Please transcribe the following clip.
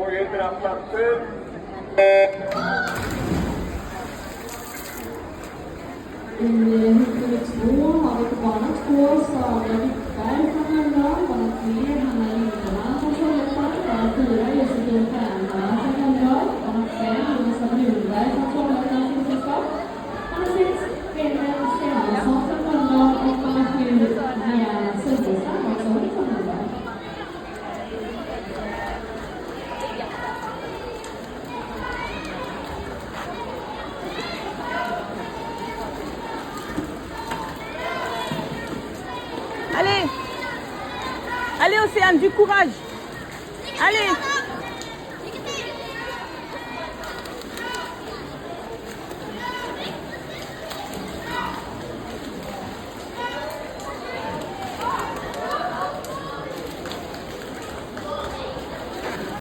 Svårigheter att platser. I huvudgrupp 2 har vi på bana 2 Sara Wittberg från Mölndal, bana 3 Hanna Lindeman från Trollhättan, bana 4 Josefin Färnberg från Mölndal, bana 5 Lisa Brunberg från Trollhättan Fiskeskap, bana 6 Ellen Stennesson från Mölndal och bana 7 Diana Sundström också från Mölndal. Allez, allez Océane, du courage. Allez.